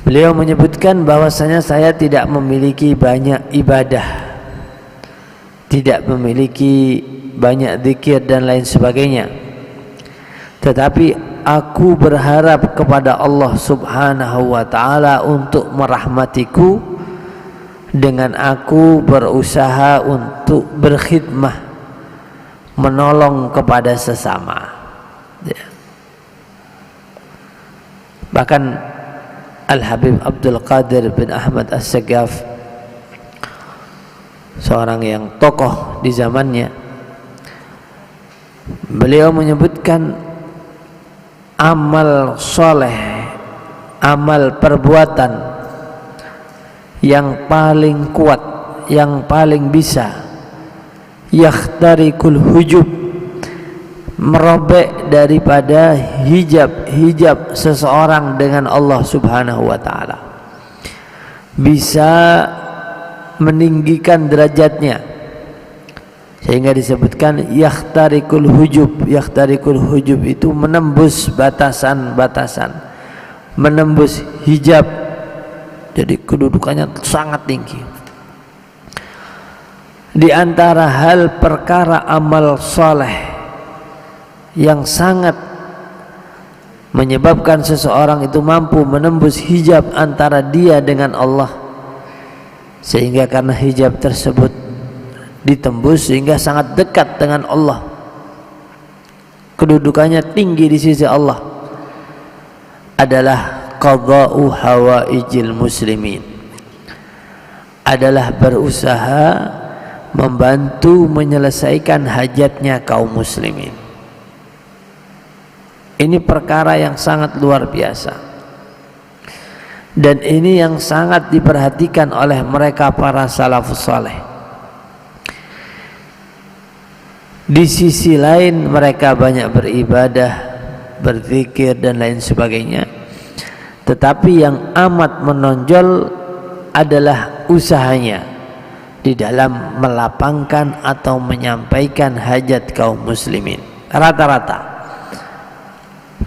Beliau menyebutkan bahwasanya saya tidak memiliki banyak ibadah, tidak memiliki banyak zikir dan lain sebagainya, tetapi aku berharap kepada Allah Subhanahu wa ta'ala untuk merahmatiku dengan aku berusaha untuk berkhidmah, menolong kepada sesama. Bahkan Al-Habib Abdul Qadir bin Ahmad As-Sagaf, seorang yang tokoh di zamannya, beliau menyebutkan amal soleh, amal perbuatan yang paling kuat, yang paling bisa yakhtarikul hujub, merobek daripada hijab seseorang dengan Allah Subhanahu wa ta'ala, bisa meninggikan derajatnya, sehingga disebutkan yakhtarikul hujub. Yakhtarikul hujub itu menembus batasan-batasan, menembus hijab, jadi kedudukannya sangat tinggi. Di antara hal perkara amal soleh yang sangat menyebabkan seseorang itu mampu menembus hijab antara dia dengan Allah, sehingga karena hijab tersebut ditembus sehingga sangat dekat dengan Allah, kedudukannya tinggi di sisi Allah, adalah qada'u hawaijil muslimin, adalah berusaha membantu menyelesaikan hajatnya kaum muslimin. Ini perkara yang sangat luar biasa, dan ini yang sangat diperhatikan oleh mereka para salafus saleh. Di sisi lain mereka banyak beribadah, berzikir dan lain sebagainya, tetapi yang amat menonjol adalah usahanya di dalam melapangkan atau menyampaikan hajat kaum muslimin. Rata-rata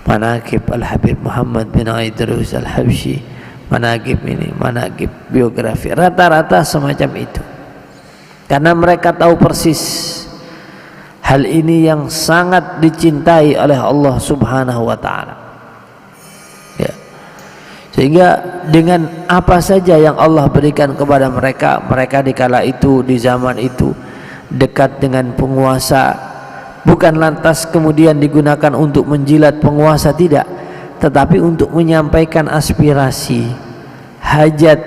manaqib Al-Habib Muhammad bin Idris Al-Habsyi, manaqib ini, manaqib biografi, rata-rata semacam itu, karena mereka tahu persis hal ini yang sangat dicintai oleh Allah Subhanahu wa ta'ala, ya. Sehingga dengan apa saja yang Allah berikan kepada mereka, mereka di kala itu, di zaman itu, dekat dengan penguasa. Bukan lantas kemudian digunakan untuk menjilat penguasa, tidak, tetapi untuk menyampaikan aspirasi, hajat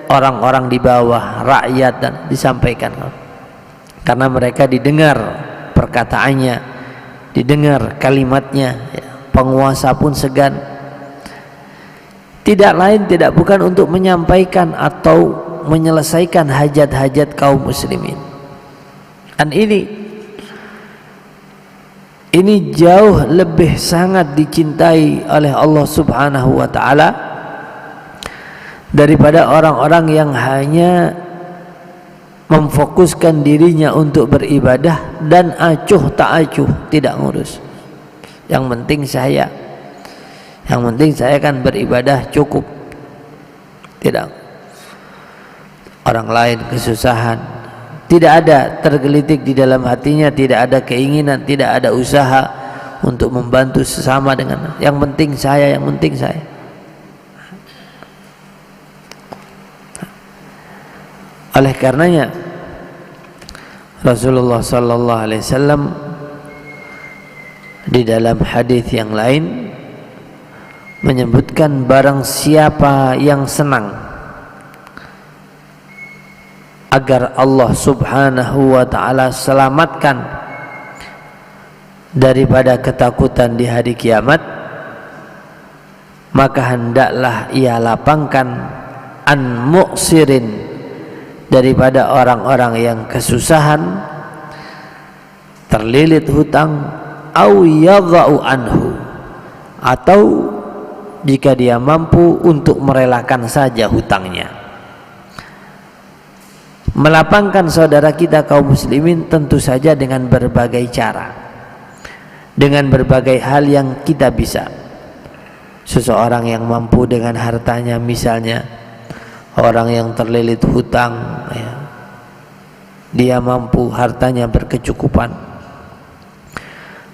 orang-orang di bawah, rakyat, dan disampaikan. Karena mereka didengar perkataannya, didengar kalimatnya, penguasa pun segan. Tidak lain, tidak bukan untuk menyampaikan atau menyelesaikan hajat-hajat kaum muslimin. Dan ini jauh lebih sangat dicintai oleh Allah Subhanahu wa ta'ala daripada orang-orang yang hanya memfokuskan dirinya untuk beribadah dan acuh tak acuh, tidak ngurus. Yang penting saya kan beribadah cukup. Tidak. Orang lain kesusahan, tidak ada tergelitik di dalam hatinya, tidak ada keinginan, tidak ada usaha untuk membantu sesama dengan yang penting saya, yang penting saya. Oleh karenanya Rasulullah sallallahu alaihi wasallam di dalam hadis yang lain menyebutkan, barang siapa yang senang agar Allah Subhanahu wa ta'ala selamatkan daripada ketakutan di hari kiamat, maka hendaklah ia lapangkan an mu'sirin, daripada orang-orang yang kesusahan, terlilit hutang, au yadha'u anhu, atau jika dia mampu untuk merelakan saja hutangnya. Melapangkan saudara kita kaum muslimin tentu saja dengan berbagai cara, dengan berbagai hal yang kita bisa. seseorang yang mampu dengan hartanya, misalnya orang yang terlilit hutang, ya, dia mampu, hartanya berkecukupan.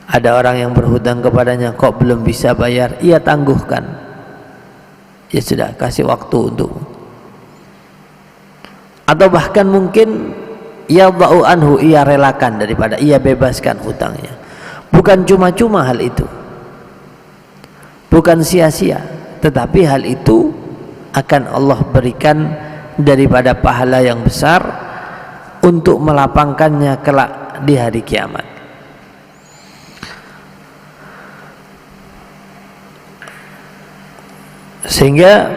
Ada orang yang berhutang kepadanya, kok belum bisa bayar, ia tangguhkan, ya sudah, kasih waktu untuk. Atau bahkan mungkin yadha'u anhu, ia relakan daripada, ia bebaskan hutangnya. Bukan cuma-cuma hal itu, bukan sia-sia, tetapi hal itu akan Allah berikan daripada pahala yang besar untuk melapangkannya kelak di hari kiamat. Sehingga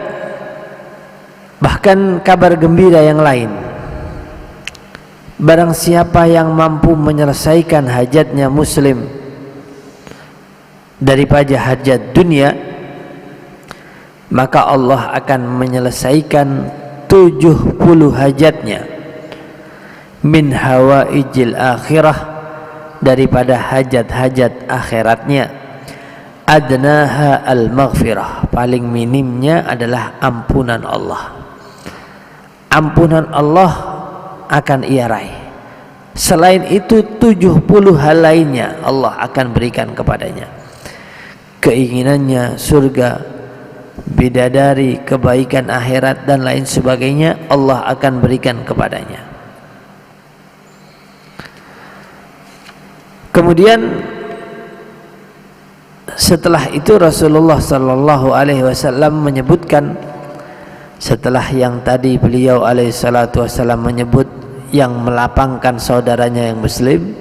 bahkan kabar gembira yang lain, barang siapa yang mampu menyelesaikan hajatnya muslim daripada hajat dunia, maka Allah akan menyelesaikan 70 hajatnya min hawaijil akhirah, daripada hajat-hajat akhiratnya. Adnaha al-maghfirah, paling minimnya adalah ampunan Allah. Ampunan Allah akan ia raih. Selain itu 70 hal lainnya Allah akan berikan kepadanya. Keinginannya surga, bidadari, kebaikan akhirat dan lain sebagainya, Allah akan berikan kepadanya. Kemudian setelah itu Rasulullah sallallahu alaihi wasallam menyebutkan, setelah yang tadi beliau alaihi salatu wasallam menyebut yang melapangkan saudaranya yang muslim,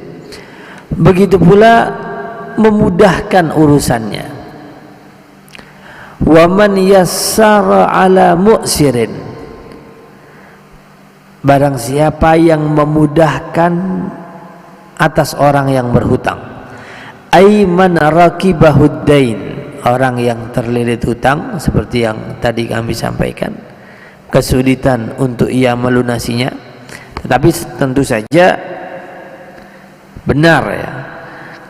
begitu pula memudahkan urusannya. Wa man yassara ala mu'sirin, barang siapa yang memudahkan atas orang yang berhutang. Ay man rakibahud dain, orang yang terlilit hutang, seperti yang tadi kami sampaikan, kesulitan untuk ia melunasinya. Tetapi tentu saja benar, ya,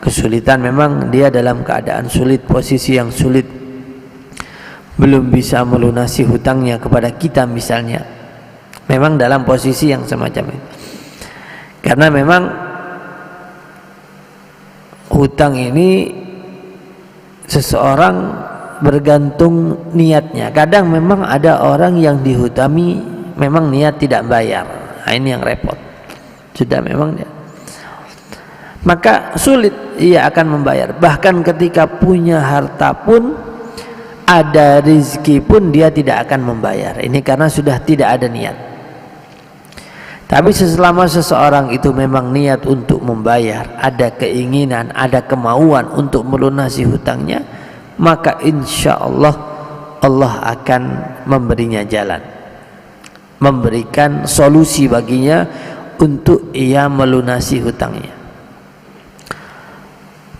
kesulitan memang dia dalam keadaan sulit, posisi yang sulit, belum bisa melunasi hutangnya kepada kita misalnya, memang dalam posisi yang semacam itu. Karena memang hutang ini seseorang bergantung niatnya. Kadang memang ada orang yang dihutami memang niat tidak bayar, nah, ini yang repot. Sudah memang dia, maka sulit ia akan membayar. Bahkan ketika punya harta pun, ada rezeki pun, dia tidak akan membayar. Ini karena sudah tidak ada niat. Tapi selama seseorang itu memang niat untuk membayar, ada keinginan, ada kemauan untuk melunasi hutangnya, maka insya Allah Allah akan memberinya jalan, memberikan solusi baginya untuk ia melunasi hutangnya.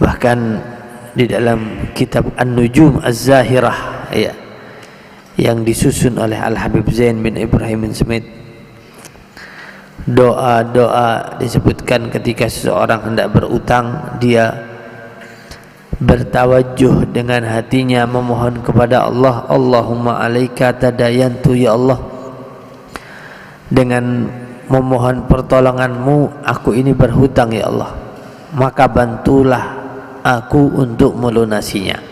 Bahkan di dalam kitab An-Nujum Az-Zahirah, ya, yang disusun oleh Al-Habib Zain bin Ibrahim bin Smith, doa-doa disebutkan ketika seseorang hendak berutang, dia bertawajuh dengan hatinya memohon kepada Allah, Allahumma alaika tadayantu, ya Allah, dengan memohon pertolonganmu aku ini berhutang, ya Allah, maka bantulah aku untuk melunasinya.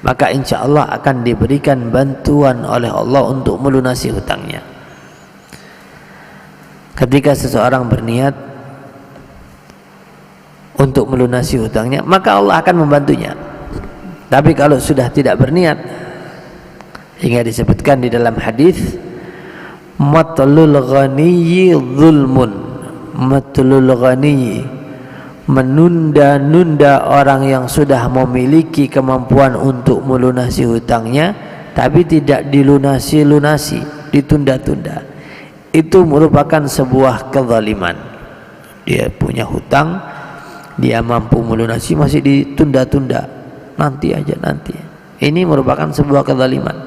Maka insya Allah akan diberikan bantuan oleh Allah untuk melunasi hutangnya. Ketika seseorang berniat untuk melunasi hutangnya, maka Allah akan membantunya. Tapi kalau sudah tidak berniat, hingga disebutkan di dalam hadis, matlul ghaniyyi zulmun, matlul ghaniyyi, menunda-nunda orang yang sudah memiliki kemampuan untuk melunasi hutangnya tapi tidak dilunasi-lunasi, ditunda-tunda, itu merupakan sebuah kezaliman. Dia punya hutang, dia mampu melunasi, masih ditunda-tunda, nanti aja, nanti. Ini merupakan sebuah kezaliman.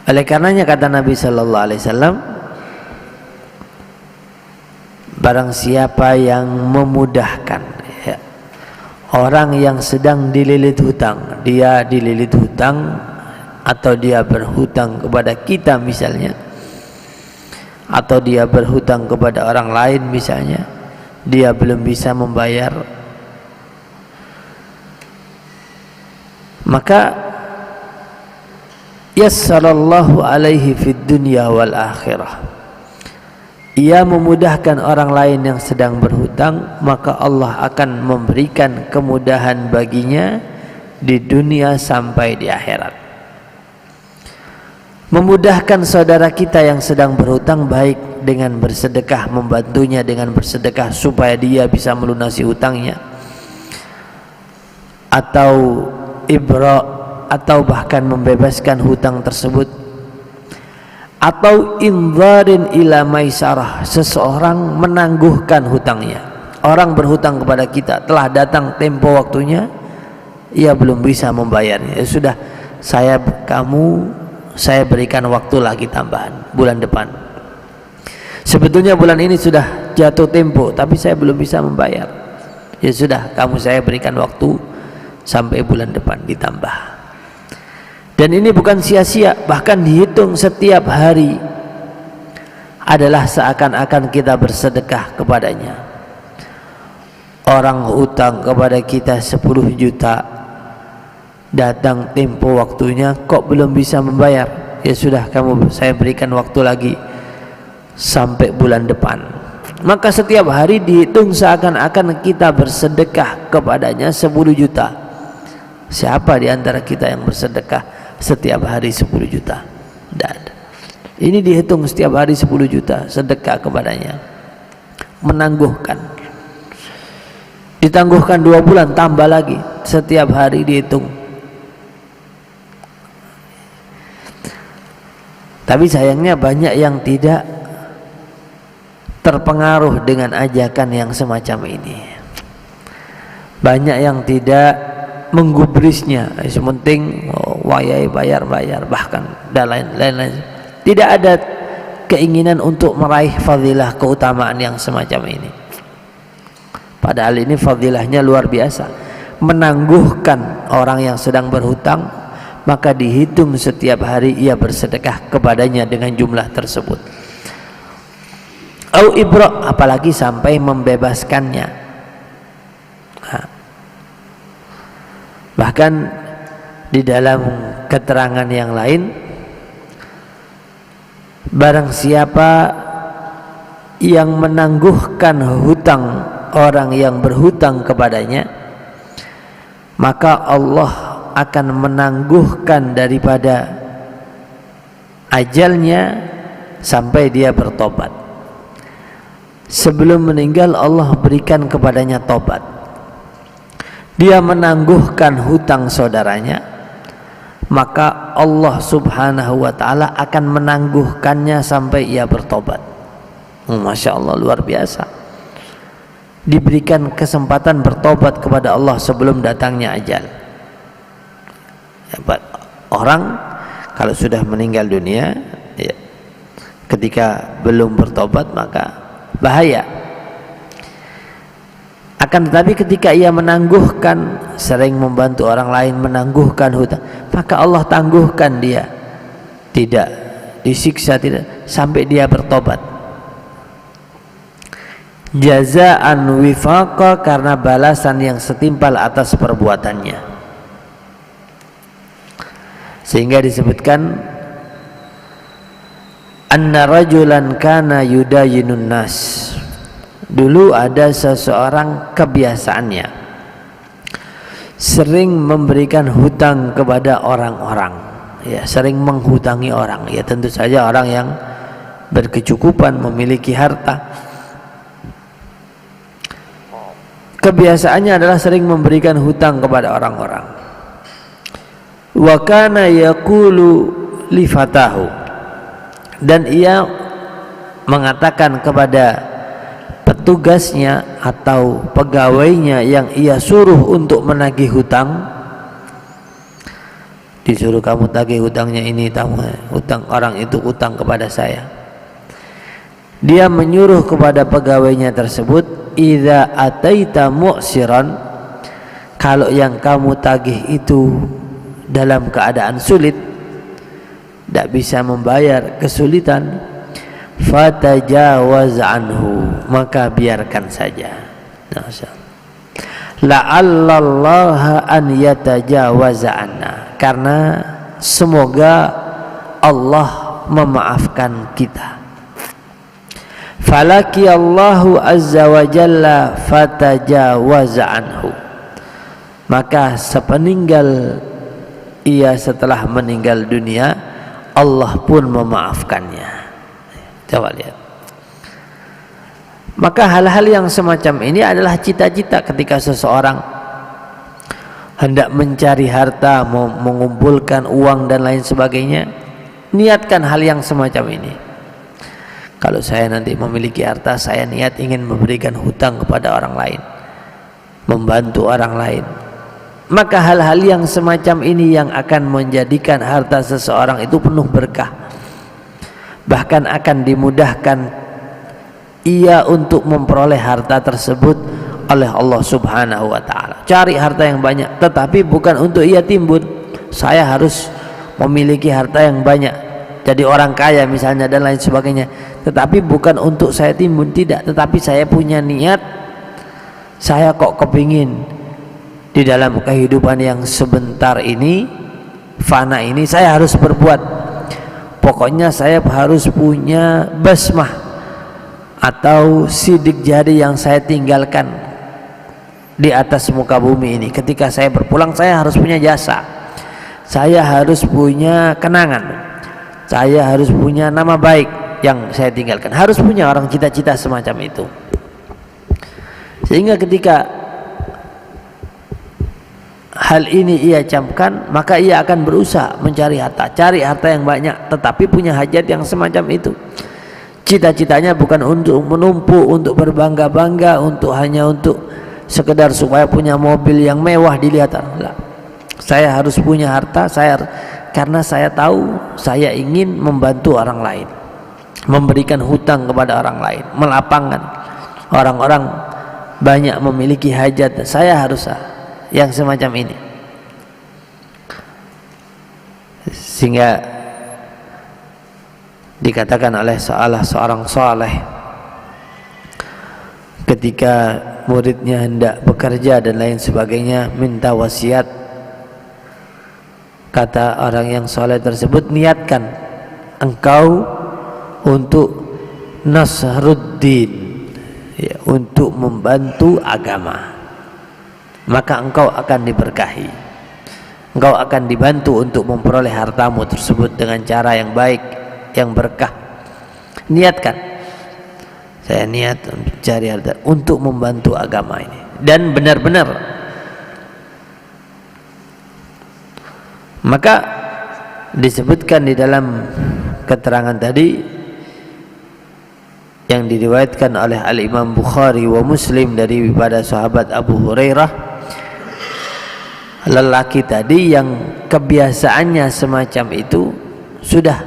Oleh karenanya kata Nabi sallallahu alaihi wasallam, barang siapa yang memudahkan, ya, orang yang sedang dililit hutang, dia dililit hutang atau dia berhutang kepada kita misalnya, atau dia berhutang kepada orang lain misalnya, dia belum bisa membayar, maka yassarallahu alaihi fid dunya wal akhirah, ia memudahkan orang lain yang sedang berhutang, maka Allah akan memberikan kemudahan baginya di dunia sampai di akhirat. Memudahkan saudara kita yang sedang berhutang, baik dengan bersedekah, membantunya dengan bersedekah supaya dia bisa melunasi hutangnya, atau ibra, atau bahkan membebaskan hutang tersebut, atau indharin ila maisarah, seseorang menangguhkan hutangnya. Orang berhutang kepada kita, telah datang tempo waktunya, ia belum bisa membayarnya, ya sudah, saya berikan waktu lagi tambahan bulan depan. Sebetulnya bulan ini sudah jatuh tempo, tapi saya belum bisa membayar. Ya sudah, saya berikan waktu sampai bulan depan ditambah. Dan ini bukan sia-sia, bahkan dihitung setiap hari adalah seakan-akan kita bersedekah kepadanya. Orang hutang kepada kita 10 juta, datang tempo waktunya kok belum bisa membayar, ya sudah, saya berikan waktu lagi sampai bulan depan. Maka setiap hari dihitung seakan-akan kita bersedekah kepadanya 10 juta. Siapa di antara kita yang bersedekah setiap hari 10 juta? Tidak ada. Ini dihitung setiap hari 10 juta sedekah kepadanya. Menangguhkan, ditangguhkan 2 bulan, tambah lagi, setiap hari dihitung. Tapi sayangnya banyak yang tidak terpengaruh dengan ajakan yang semacam ini. Banyak yang tidak menggubrisnya, sementing wayai bayar, bahkan dan lain-lain. Tidak ada keinginan untuk meraih fadilah keutamaan yang semacam ini. Padahal ini fadilahnya luar biasa. Menangguhkan orang yang sedang berhutang, maka dihitung setiap hari ia bersedekah kepadanya dengan jumlah tersebut. Au ibra, apalagi sampai membebaskannya. Bahkan di dalam keterangan yang lain, barang siapa yang menangguhkan hutang orang yang berhutang kepadanya, maka Allah akan menangguhkan daripada ajalnya sampai dia bertobat. Sebelum meninggal Allah berikan kepadanya tobat. Dia menangguhkan hutang saudaranya, maka Allah subhanahu wa ta'ala akan menangguhkannya sampai ia bertobat. Masya Allah, luar biasa. Diberikan kesempatan bertobat kepada Allah sebelum datangnya ajal. Orang kalau sudah meninggal dunia, ya, ketika belum bertobat maka bahaya. Akan tetapi ketika ia menangguhkan, sering membantu orang lain menangguhkan hutang, maka Allah tangguhkan dia, tidak disiksa, tidak, sampai dia bertobat. Jazaan wifaqa, karena balasan yang setimpal atas perbuatannya. Sehingga disebutkan anna rajulan kana yudayinun nas. Dulu ada seseorang kebiasaannya sering memberikan hutang kepada orang-orang, ya, sering menghutangi orang, ya tentu saja orang yang berkecukupan, memiliki harta. Kebiasaannya adalah sering memberikan hutang kepada orang-orang. Wa kana yaqulu li fatahu, dan ia mengatakan kepada petugasnya atau pegawainya yang ia suruh untuk menagih hutang, disuruh, kamu tagih hutangnya ini, hutang orang itu hutang kepada saya. Dia menyuruh kepada pegawainya tersebut, idza ataita mu'siran, kalau yang kamu tagih itu dalam keadaan sulit, tidak bisa membayar, kesulitan, fatajawaz anhu, maka biarkan saja. La'allallaha an yatajawaza anna, karena semoga Allah memaafkan kita. Falaki Allahu azza wa jalla fatajawaza anhu, maka sepeninggal ia setelah meninggal dunia, Allah pun memaafkannya. Coba lihat. Maka hal-hal yang semacam ini adalah cita-cita ketika seseorang hendak mencari harta, mengumpulkan uang dan lain sebagainya. Niatkan hal yang semacam ini. Kalau saya nanti memiliki harta, saya niat ingin memberikan hutang kepada orang lain, membantu orang lain. Maka hal-hal yang semacam ini yang akan menjadikan harta seseorang itu penuh berkah. Bahkan akan dimudahkan ia untuk memperoleh harta tersebut oleh Allah Subhanahu wa ta'ala. Cari harta yang banyak, tetapi bukan untuk ia timbun. Saya harus memiliki harta yang banyak, jadi orang kaya misalnya dan lain sebagainya, tetapi bukan untuk saya timbun, tidak. Tetapi saya punya niat, saya kok kepingin di dalam kehidupan yang sebentar ini, fana ini, saya harus berbuat. Pokoknya saya harus punya basmah atau sidik jari yang saya tinggalkan di atas muka bumi ini. Ketika saya berpulang, saya harus punya jasa, saya harus punya kenangan, saya harus punya nama baik yang saya tinggalkan. Harus punya orang cita-cita semacam itu. Sehingga ketika hal ini ia camkan, maka ia akan berusaha mencari harta, cari harta yang banyak, tetapi punya hajat yang semacam itu. Cita-citanya bukan untuk menumpuk, untuk berbangga-bangga, hanya untuk sekedar supaya punya mobil yang mewah dilihat. Saya harus punya harta, karena saya tahu saya ingin membantu orang lain, memberikan hutang kepada orang lain, melapangkan orang-orang banyak memiliki hajat. Saya harus yang semacam ini. Sehingga dikatakan oleh salah seorang saleh, ketika muridnya hendak bekerja dan lain sebagainya, minta wasiat, kata orang yang saleh tersebut, niatkan engkau untuk nasruddin, ya, untuk membantu agama, maka engkau akan diberkahi, engkau akan dibantu untuk memperoleh hartamu tersebut dengan cara yang baik, yang berkah. Niatkan, saya niat mencari harta untuk membantu agama ini, dan benar-benar. Maka disebutkan di dalam keterangan tadi yang diriwayatkan oleh Al-Imam Bukhari wa Muslim daripada sahabat Abu Hurairah, lelaki tadi yang kebiasaannya semacam itu, sudah,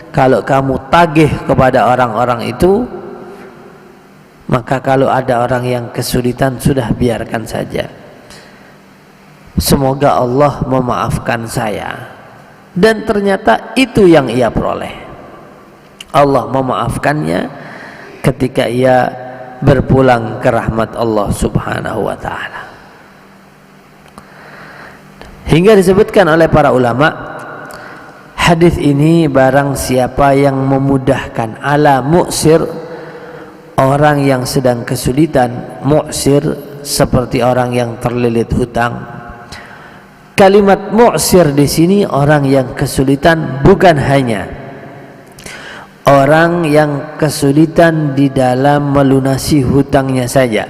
kalau kamu tagih kepada orang-orang itu, maka kalau ada orang yang kesulitan, sudah biarkan saja. Semoga Allah memaafkan saya. Dan ternyata itu yang ia peroleh. Allah memaafkannya ketika ia berpulang ke rahmat Allah Subhanahu wa ta'ala. Hingga disebutkan oleh para ulama, hadis ini barang siapa yang memudahkan ala mu'sir, orang yang sedang kesulitan. Mu'sir seperti orang yang terlilit hutang. Kalimat mu'sir di sini orang yang kesulitan, bukan hanya orang yang kesulitan di dalam melunasi hutangnya saja,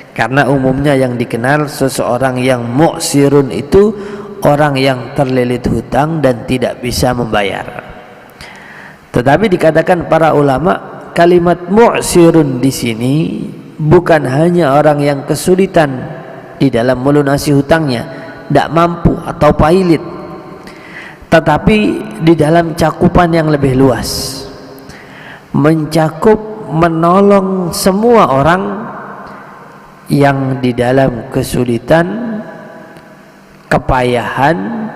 karena umumnya yang dikenal seseorang yang mu'sirun itu orang yang terlilit hutang dan tidak bisa membayar. Tetapi dikatakan para ulama, kalimat mu'sirun di sini bukan hanya orang yang kesulitan di dalam melunasi hutangnya, tidak mampu atau pailit, tetapi di dalam cakupan yang lebih luas, mencakup, menolong semua orang yang di dalam kesulitan kepayahan,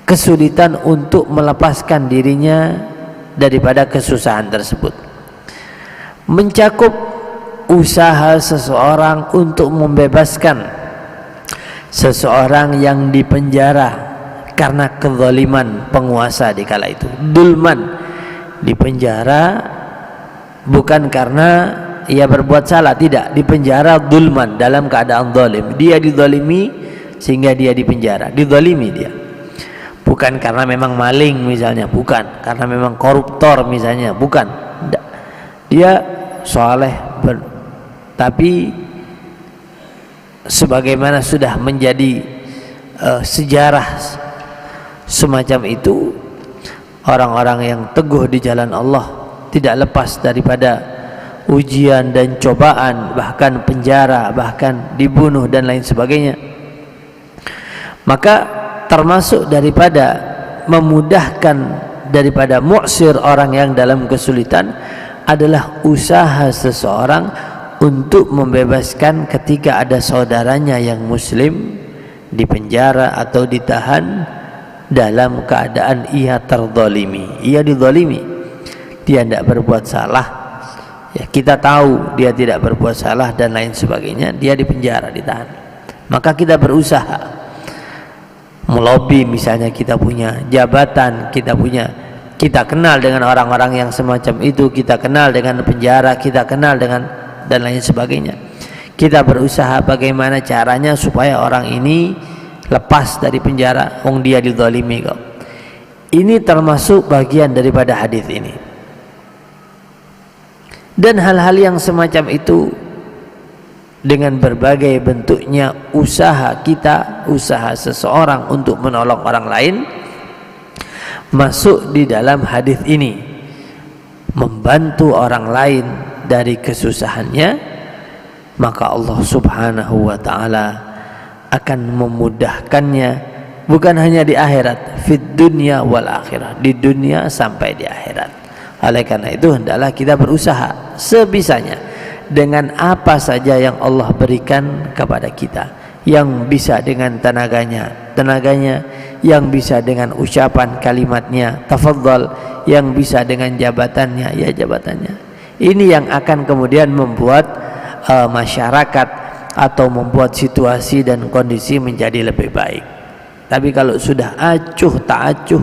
kesulitan untuk melepaskan dirinya daripada kesusahan tersebut. Mencakup usaha seseorang untuk membebaskan seseorang yang dipenjara karena kezaliman penguasa di kala itu. Dulman, dipenjara bukan karena ia berbuat salah, tidak, dipenjara dulman, dalam keadaan zalim. Dia dizalimi sehingga dia dipenjara, dizalimi dia. Bukan karena memang maling misalnya, bukan karena memang koruptor misalnya, bukan. Dia soleh, tapi sebagaimana sudah menjadi sejarah semacam itu, orang-orang yang teguh di jalan Allah tidak lepas daripada ujian dan cobaan, bahkan penjara, bahkan dibunuh dan lain sebagainya. Maka termasuk daripada memudahkan daripada mu'sir, orang yang dalam kesulitan, adalah usaha seseorang untuk membebaskan ketika ada saudaranya yang muslim dipenjara atau ditahan dalam keadaan ia terzalimi, ia dizalimi, dia tidak berbuat salah, ya kita tahu dia tidak berbuat salah dan lain sebagainya, dia dipenjara, ditahan. Maka kita berusaha melobi, misalnya kita punya jabatan, kita kenal dengan orang-orang yang semacam itu, kita kenal dengan penjara, kita kenal dengan dan lain sebagainya. Kita berusaha bagaimana caranya supaya orang ini lepas dari penjara, wong dia dizalimi kok. Ini termasuk bagian daripada hadis ini. Dan hal-hal yang semacam itu dengan berbagai bentuknya usaha kita, usaha seseorang untuk menolong orang lain, masuk di dalam hadis ini. Membantu orang lain dari kesusahannya, maka Allah Subhanahu wa ta'ala akan memudahkannya, bukan hanya di akhirat, fid dunya wal akhirah, di dunia sampai di akhirat. Oleh karena itu hendaklah kita berusaha sebisanya dengan apa saja yang Allah berikan kepada kita, yang bisa dengan tenaganya, yang bisa dengan ucapan kalimatnya, tafadhal, yang bisa dengan jabatannya, ya jabatannya. Ini yang akan kemudian membuat masyarakat atau membuat situasi dan kondisi menjadi lebih baik. Tapi kalau sudah acuh tak acuh,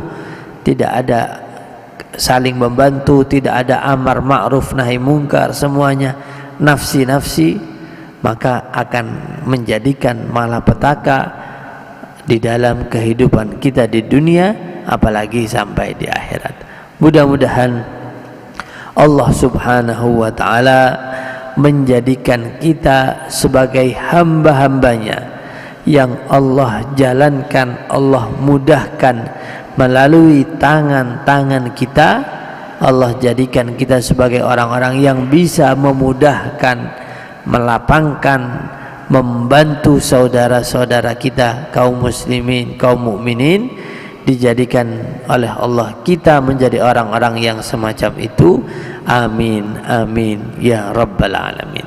tidak ada saling membantu, tidak ada amar ma'ruf nahi mungkar, semuanya nafsi-nafsi, maka akan menjadikan malapetaka di dalam kehidupan kita di dunia, apalagi sampai di akhirat. Mudah-mudahan Allah Subhanahu wa ta'ala menjadikan kita sebagai hamba-hambanya yang Allah jalankan, Allah mudahkan melalui tangan-tangan kita. Allah jadikan kita sebagai orang-orang yang bisa memudahkan, melapangkan, membantu saudara-saudara kita kaum muslimin, kaum mukminin. Dijadikan oleh Allah kita menjadi orang-orang yang semacam itu. Amin, amin ya rabbal alamin.